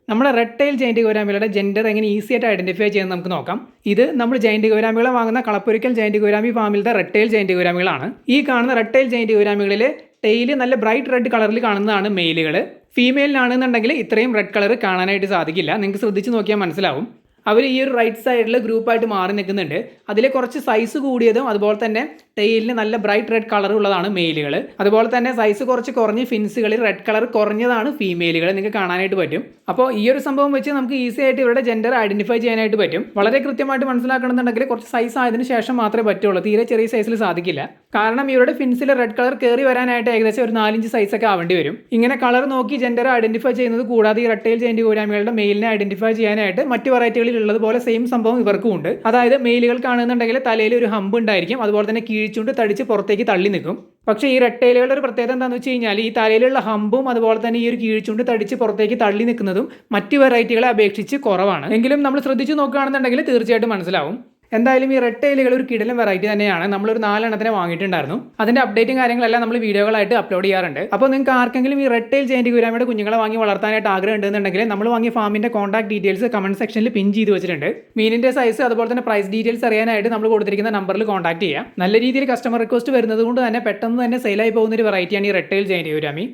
നമ്മുടെ red tail giant ഗൗരാമികളുടെ gender എങ്ങനെ ഈസി ആയിട്ട് ഐഡന്റിഫൈ ചെയ്യുന്നത് നമുക്ക് നോക്കാം. ഇത് നമ്മൾ ജയന്റ് ഗൗരാമികളെ വാങ്ങുന്ന കളപ്പൊരിക്കൽ ജയന്റ് ഗൗരാമി ഫാമിലത്തെ റെഡ് ടൈൽ ജയന്റ് ഗൗരാമികളാണ്. ഈ കാണുന്ന റെഡ് ടൈൽ ജയന്റ് ഗൗരാമികളിൽ ടെയിൽ നല്ല ബ്രൈറ്റ് റെഡ് കളറിൽ കാണുന്നതാണ് മെയിലുകൾ. ഫീമെയിലിനാണെന്നുണ്ടെങ്കിൽ ഇത്രയും റെഡ് കളർ കാണാനായിട്ട് സാധിക്കില്ല. നിങ്ങൾക്ക് ശ്രദ്ധിച്ച് നോക്കിയാൽ മനസ്സിലാവും. അവർ ഈ ഒരു റൈറ്റ് സൈഡിൽ ഗ്രൂപ്പായിട്ട് മാറി നിൽക്കുന്നുണ്ട്. അതിൽ കുറച്ച് സൈസ് കൂടിയതും അതുപോലെ തന്നെ ടെയിലിന് നല്ല ബ്രൈറ്റ് റെഡ് കളർ ഉള്ളതാണ് മെയിലുകൾ. അതുപോലെ തന്നെ സൈസ് കുറച്ച് കുറഞ്ഞ് ഫിൻസുകളിൽ റെഡ് കളർ കുറഞ്ഞതാണ് ഫീമെയിലുകൾ. നിങ്ങൾക്ക് കാണാനായിട്ട് പറ്റും. അപ്പോൾ ഈ ഒരു സംഭവം വെച്ച് നമുക്ക് ഈസി ആയിട്ട് ഇവരുടെ ജെൻഡർ ഐഡന്റിഫൈ ചെയ്യാനായിട്ട് പറ്റും. വളരെ കൃത്യമായിട്ട് മനസ്സിലാക്കണമെന്നുണ്ടെങ്കിൽ കുറച്ച് സൈസ് ആയതിനു ശേഷം മാത്രമേ പറ്റുള്ളൂ. തീരെ ചെറിയ സൈസിൽ സാധിക്കില്ല. കാരണം ഇവരുടെ ഫിൻസിൽ റെഡ് കളർ കയറി വരാനായിട്ട് ഏകദേശം ഒരു 4 ഇഞ്ച് സൈസൊക്കെ ആവേണ്ടി വരും. ഇങ്ങനെ കളർ നോക്കി ജെൻഡർ ഐഡന്റിഫൈ ചെയ്യുന്നത് കൂടാതെ ഈ റെഡ് ടൈൽ ജയന്റ് ഗൗരാമികളുടെ മെയിലിനെ ഐഡന്റിഫൈ ചെയ്യാനായിട്ട് മറ്റ് വെറൈറ്റികളിൽ ഉള്ളതുപോലെ സെയിം സംഭവം ഇവർക്കും ഉണ്ട്. അതായത് മെയിലുകൾ കാണുന്നുണ്ടെങ്കിൽ തലയിൽ ഒരു ഹമ്പ് ഉണ്ടായിരിക്കും. അതുപോലെ തന്നെ കീഴ്ചുണ്ട് തടിച്ച് പുറത്തേക്ക് തള്ളി നിൽക്കും. പക്ഷേ ഈ റെഡ് ടൈലുകളുടെ ഒരു പ്രത്യേകത എന്താണെന്ന് വെച്ച് കഴിഞ്ഞാൽ ഈ തലയിലുള്ള ഹമ്പും അതുപോലെ തന്നെ ഈ ഒരു കീഴ്ചുണ്ട് തടിച്ച് പുറത്തേക്ക് തള്ളി നിൽക്കുന്നതും മറ്റ് വെറൈറ്റികളെ അപേക്ഷിച്ച് കുറവാണ്. എങ്കിലും നമ്മൾ ശ്രദ്ധിച്ച് നോക്കുകയാണെന്നുണ്ടെങ്കിൽ തീർച്ചയായിട്ടും മനസ്സിലാവും. എന്തായാലും ഈ റെഡ് ടൈലുകൾ ഒരു കിടിലൻ വെറൈറ്റി തന്നെയാണ്. നമ്മളൊരു 4 എണ്ണത്തിനെ വാങ്ങിയിട്ടുണ്ടായിരുന്നു. അതിന്റെ അപ്ഡേറ്റും കാര്യങ്ങളെല്ലാം നമ്മൾ വീഡിയോകളായിട്ട് അപ്ലോഡ് ചെയ്യാറുണ്ട്. അപ്പോൾ നിങ്ങൾക്ക് ആർക്കെങ്കിലും ഈ റെഡ് ടൈൽ ജയന്റ് ഗൗരാമിയുടെ കുഞ്ഞുങ്ങളെ വാങ്ങി വളർത്താനായിട്ട് ആഗ്രഹം ഉണ്ടെന്നുണ്ടെങ്കിൽ നമ്മൾ വാങ്ങിയ ഫാമിന്റെ കോൺടാക്ട് ഡീറ്റെയിൽസ് കമന്റ് സെക്ഷനിൽ പിൻ ചെയ്ത് വെച്ചിട്ടുണ്ട്. മീനിന്റെ സൈസ് അതുപോലെ തന്നെ പ്രൈസ് ഡീറ്റെയിൽസ് അറിയാനായിട്ട് നമ്മൾ കൊടുത്തിരിക്കുന്ന നമ്പറിൽ കോൺടാക്ട് ചെയ്യാം. നല്ല രീതിയിൽ കസ്റ്റമർ റിക്വസ്റ്റ് വരുന്നത് കൊണ്ട് തന്നെ പെട്ടെന്ന് തന്നെ സെയിലായി പോകുന്ന ഒരു വെറൈറ്റിയാണ് ഈ റെഡ് ടൈൽ ജയന്റ് ഗൗരാമി.